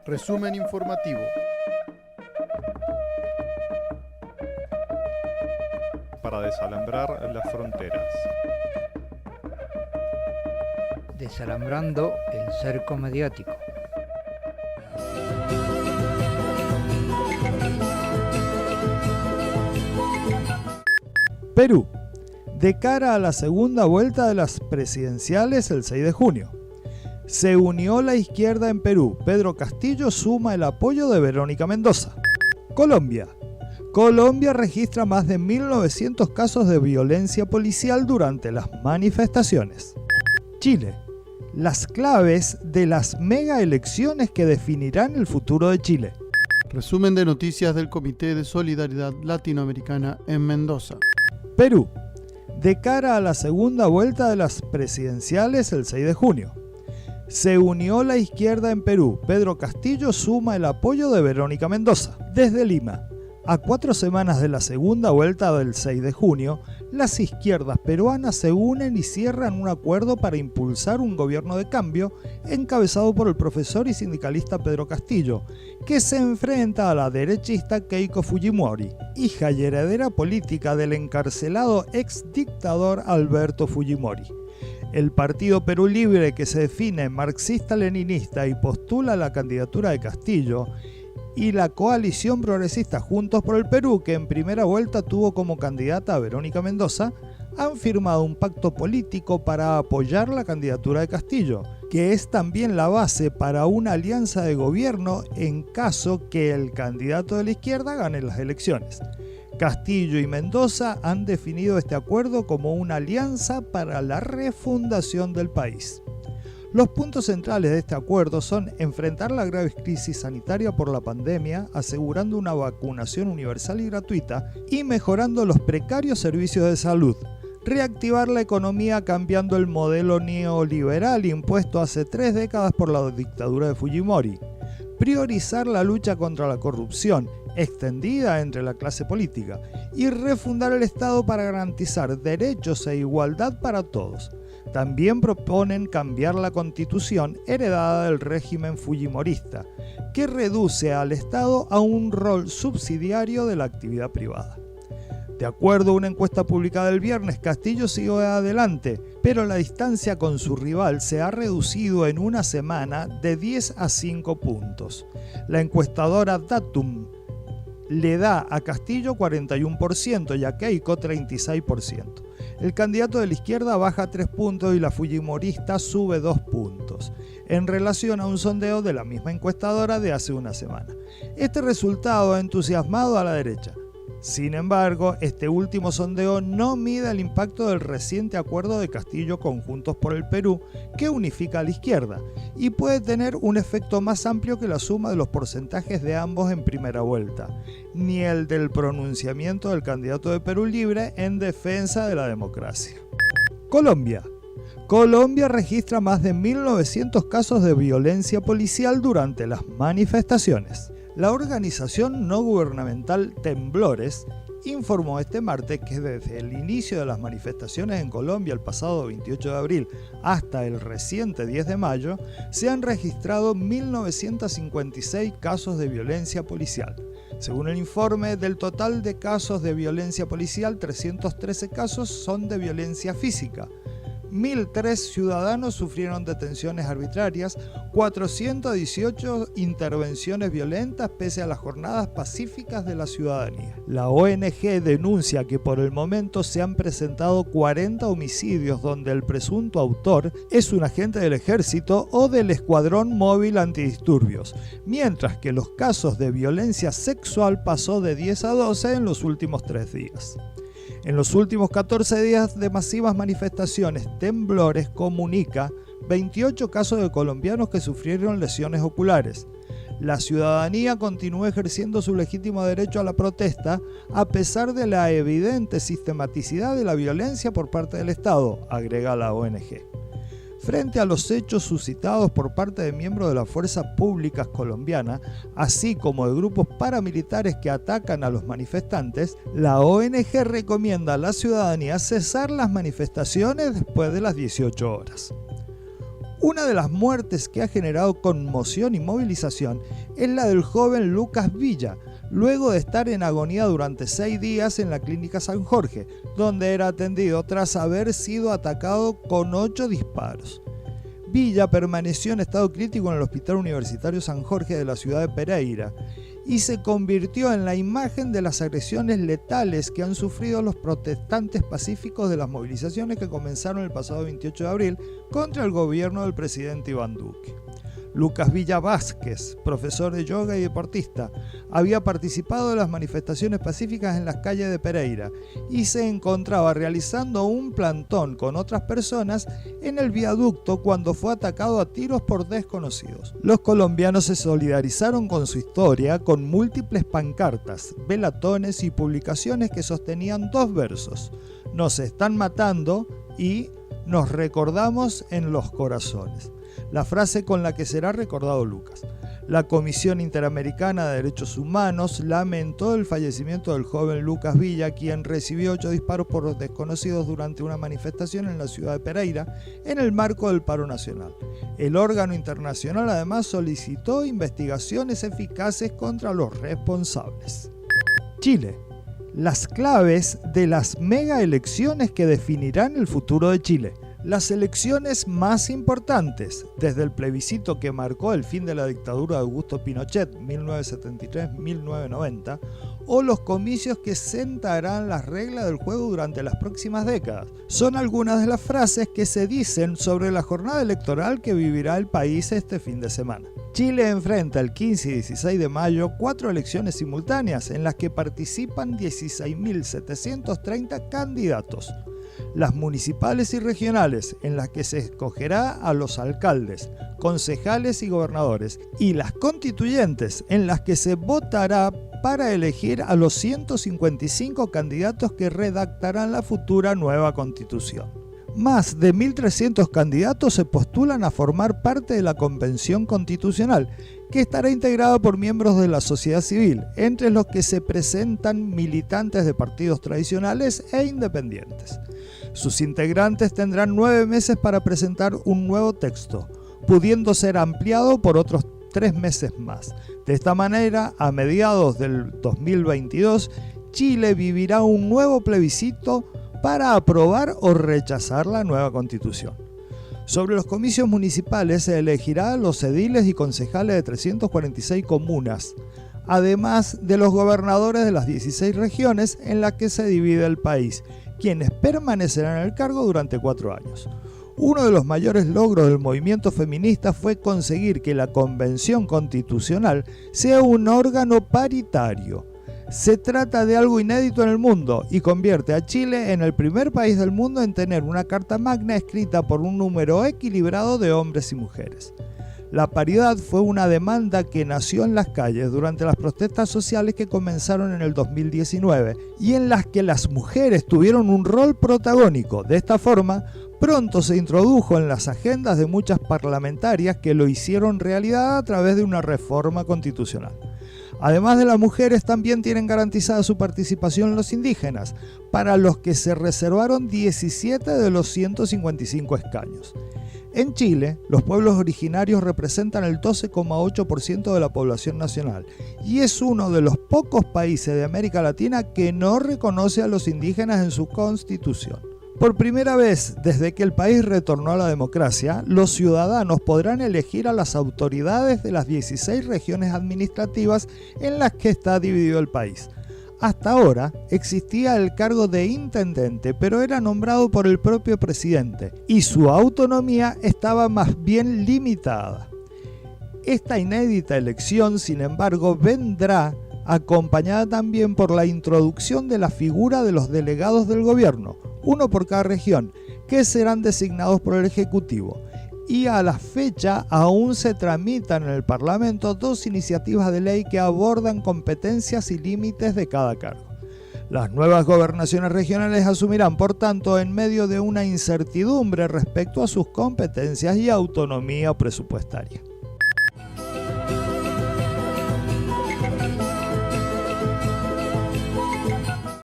Resumen informativo. Para desalambrar las fronteras. Desalambrando el cerco mediático. Perú. De cara a la segunda vuelta de las presidenciales el 6 de junio. Se unió la izquierda en Perú. Pedro Castillo suma el apoyo de Verónica Mendoza. Colombia. Colombia registra más de 1.900 casos de violencia policial durante las manifestaciones. Chile. Las claves de las mega elecciones que definirán el futuro de Chile. Resumen de noticias del Comité de Solidaridad Latinoamericana en Mendoza. Perú. De cara a la segunda vuelta de las presidenciales el 6 de junio. Se unió la izquierda en Perú. Pedro Castillo suma el apoyo de Verónica Mendoza. Desde Lima. A 4 semanas de la segunda vuelta del 6 de junio, las izquierdas peruanas se unen y cierran un acuerdo para impulsar un gobierno de cambio encabezado por el profesor y sindicalista Pedro Castillo, que se enfrenta a la derechista Keiko Fujimori, hija y heredera política del encarcelado ex dictador Alberto Fujimori. El Partido Perú Libre, que se define marxista-leninista y postula la candidatura de Castillo, y la coalición progresista Juntos por el Perú, que en primera vuelta tuvo como candidata a Verónica Mendoza, han firmado un pacto político para apoyar la candidatura de Castillo, que es también la base para una alianza de gobierno en caso que el candidato de la izquierda gane las elecciones. Castillo y Mendoza han definido este acuerdo como una alianza para la refundación del país. Los puntos centrales de este acuerdo son enfrentar la grave crisis sanitaria por la pandemia, asegurando una vacunación universal y gratuita y mejorando los precarios servicios de salud, reactivar la economía cambiando el modelo neoliberal impuesto hace 3 décadas por la dictadura de Fujimori, priorizar la lucha contra la corrupción extendida entre la clase política y refundar el Estado para garantizar derechos e igualdad para todos. También proponen cambiar la constitución heredada del régimen fujimorista, que reduce al Estado a un rol subsidiario de la actividad privada. De acuerdo a una encuesta publicada el viernes, Castillo siguió adelante, pero la distancia con su rival se ha reducido en una semana de 10 a 5 puntos. La encuestadora Datum le da a Castillo 41% y a Keiko 36%. El candidato de la izquierda baja 3 puntos y la fujimorista sube 2 puntos, en relación a un sondeo de la misma encuestadora de hace una semana. Este resultado ha entusiasmado a la derecha. Sin embargo, este último sondeo no mide el impacto del reciente acuerdo de Castillo con Juntos por el Perú, que unifica a la izquierda, y puede tener un efecto más amplio que la suma de los porcentajes de ambos en primera vuelta, ni el del pronunciamiento del candidato de Perú Libre en defensa de la democracia. Colombia. Colombia registra más de 1.900 casos de violencia policial durante las manifestaciones. La organización no gubernamental Temblores informó este martes que desde el inicio de las manifestaciones en Colombia el pasado 28 de abril hasta el reciente 10 de mayo se han registrado 1.956 casos de violencia policial. Según el informe, del total de casos de violencia policial, 313 casos son de violencia física. 1.003 ciudadanos sufrieron detenciones arbitrarias, 418 intervenciones violentas pese a las jornadas pacíficas de la ciudadanía. La ONG denuncia que por el momento se han presentado 40 homicidios donde el presunto autor es un agente del ejército o del escuadrón móvil antidisturbios, mientras que los casos de violencia sexual pasó de 10 a 12 en los últimos 3 días. En los últimos 14 días de masivas manifestaciones, Temblores comunica 28 casos de colombianos que sufrieron lesiones oculares. La ciudadanía continúa ejerciendo su legítimo derecho a la protesta a pesar de la evidente sistematicidad de la violencia por parte del Estado, agrega la ONG. Frente a los hechos suscitados por parte de miembros de las fuerzas públicas colombianas, así como de grupos paramilitares que atacan a los manifestantes, la ONG recomienda a la ciudadanía cesar las manifestaciones después de las 18 horas. Una de las muertes que ha generado conmoción y movilización es la del joven Lucas Villa, luego de estar en agonía durante 6 días en la Clínica San Jorge, donde era atendido tras haber sido atacado con 8 disparos. Villa permaneció en estado crítico en el Hospital Universitario San Jorge de la ciudad de Pereira y se convirtió en la imagen de las agresiones letales que han sufrido los protestantes pacíficos de las movilizaciones que comenzaron el pasado 28 de abril contra el gobierno del presidente Iván Duque. Lucas Villa Vázquez, profesor de yoga y deportista, había participado de las manifestaciones pacíficas en las calles de Pereira y se encontraba realizando un plantón con otras personas en el viaducto cuando fue atacado a tiros por desconocidos. Los colombianos se solidarizaron con su historia con múltiples pancartas, velatones y publicaciones que sostenían 2 versos: "Nos están matando" y "Nos recordamos en los corazones", la frase con la que será recordado Lucas. La Comisión Interamericana de Derechos Humanos lamentó el fallecimiento del joven Lucas Villa, quien recibió 8 disparos por los desconocidos durante una manifestación en la ciudad de Pereira en el marco del paro nacional. El órgano internacional además solicitó investigaciones eficaces contra los responsables. Chile. Las claves de las mega elecciones que definirán el futuro de Chile. Las elecciones más importantes, desde el plebiscito que marcó el fin de la dictadura de Augusto Pinochet 1973-1990, o los comicios que sentarán las reglas del juego durante las próximas décadas, son algunas de las frases que se dicen sobre la jornada electoral que vivirá el país este fin de semana. Chile enfrenta el 15 y 16 de mayo 4 elecciones simultáneas en las que participan 16.730 candidatos. Las municipales y regionales, en las que se escogerá a los alcaldes, concejales y gobernadores, y las constituyentes, en las que se votará para elegir a los 155 candidatos que redactarán la futura nueva constitución. Más de 1.300 candidatos se postulan a formar parte de la Convención Constitucional, que estará integrada por miembros de la sociedad civil, entre los que se presentan militantes de partidos tradicionales e independientes. Sus integrantes tendrán 9 meses para presentar un nuevo texto, pudiendo ser ampliado por otros 3 meses más. De esta manera, a mediados del 2022, Chile vivirá un nuevo plebiscito para aprobar o rechazar la nueva constitución. Sobre los comicios municipales se elegirá a los ediles y concejales de 346 comunas, además de los gobernadores de las 16 regiones en las que se divide el país, quienes permanecerán en el cargo durante 4 años. Uno de los mayores logros del movimiento feminista fue conseguir que la Convención Constitucional sea un órgano paritario. Se trata de algo inédito en el mundo y convierte a Chile en el primer país del mundo en tener una Carta Magna escrita por un número equilibrado de hombres y mujeres. La paridad fue una demanda que nació en las calles durante las protestas sociales que comenzaron en el 2019 y en las que las mujeres tuvieron un rol protagónico. De esta forma, pronto se introdujo en las agendas de muchas parlamentarias que lo hicieron realidad a través de una reforma constitucional. Además de las mujeres, también tienen garantizada su participación los indígenas, para los que se reservaron 17 de los 155 escaños. En Chile, los pueblos originarios representan el 12,8% de la población nacional y es uno de los pocos países de América Latina que no reconoce a los indígenas en su constitución. Por primera vez desde que el país retornó a la democracia, los ciudadanos podrán elegir a las autoridades de las 16 regiones administrativas en las que está dividido el país. Hasta ahora existía el cargo de intendente, pero era nombrado por el propio presidente y su autonomía estaba más bien limitada. Esta inédita elección, sin embargo, vendrá acompañada también por la introducción de la figura de los delegados del gobierno, uno por cada región, que serán designados por el Ejecutivo. Y a la fecha aún se tramitan en el Parlamento 2 iniciativas de ley que abordan competencias y límites de cada cargo. Las nuevas gobernaciones regionales asumirán, por tanto, en medio de una incertidumbre respecto a sus competencias y autonomía presupuestaria.